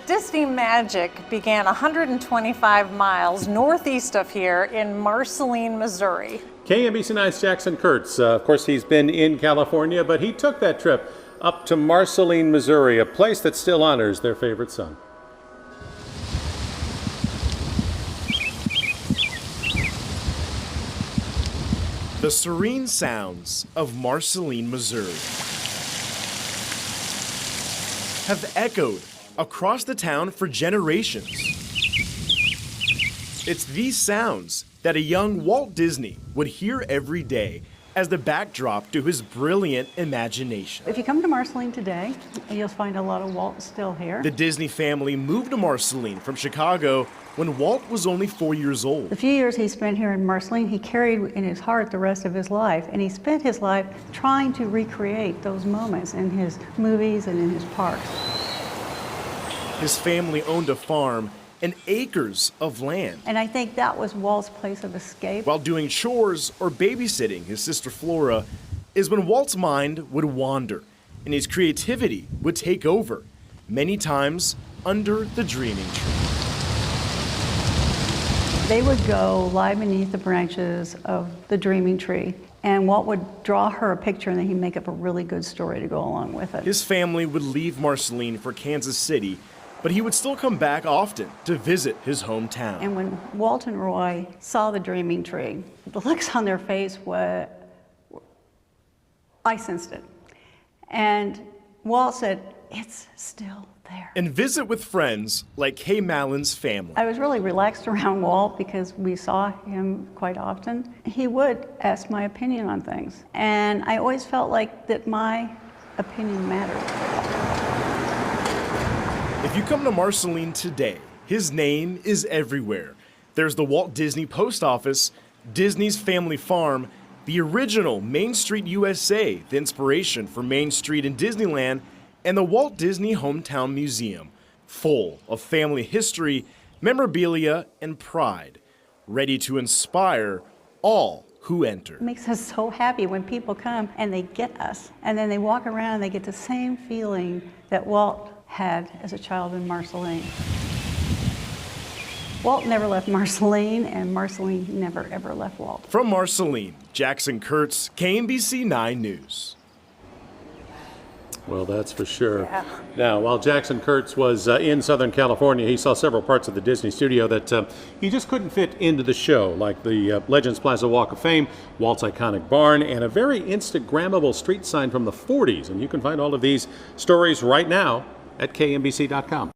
Disney Magic began 125 miles northeast of here in Marceline, Missouri. KMBC 9's Jackson Kurtz. Of course, he's been in California, but he took that trip up to Marceline, Missouri, a place that still honors their favorite son. The serene sounds of Marceline, Missouri have echoed across the town for generations. It's these sounds that a young Walt Disney would hear every day as the backdrop to his brilliant imagination. If you come to Marceline today, you'll find a lot of Walt still here. The Disney family moved to Marceline from Chicago when Walt was only 4 years old. The few years he spent here in Marceline, he carried in his heart the rest of his life, and he spent his life trying to recreate those moments in his movies and in his parks. His family owned a farm and acres of land. And I think that was Walt's place of escape. While doing chores or babysitting his sister Flora is when Walt's mind would wander and his creativity would take over, many times under the dreaming tree. They would go lie beneath the branches of the dreaming tree, and Walt would draw her a picture, and then he'd make up a really good story to go along with it. His family would leave Marceline for Kansas City, but he would still come back often to visit his hometown. And when Walt and Roy saw the dreaming tree, the looks on their face were, I sensed it. And Walt said, "It's still there." And visit with friends like Kay Mallin's family. I was really relaxed around Walt because we saw him quite often. He would ask my opinion on things, and I always felt like that my opinion mattered. If you come to Marceline today, his name is everywhere. There's the Walt Disney Post Office, Disney's Family Farm, the original Main Street USA, the inspiration for Main Street in Disneyland, and the Walt Disney Hometown Museum, full of family history, memorabilia, and pride, ready to inspire all who enter. It makes us so happy when people come and they get us, and then they walk around and they get the same feeling that Walt had as a child in Marceline. Walt never left Marceline, and Marceline never ever left Walt. From Marceline, Jackson Kurtz, KMBC 9 News. Well, that's for sure. Yeah. Now, while Jackson Kurtz was in Southern California, he saw several parts of the Disney studio that he just couldn't fit into the show, like the Legends Plaza Walk of Fame, Walt's iconic barn, and a very Instagrammable street sign from the 40s. And you can find all of these stories right now at KMBC.com.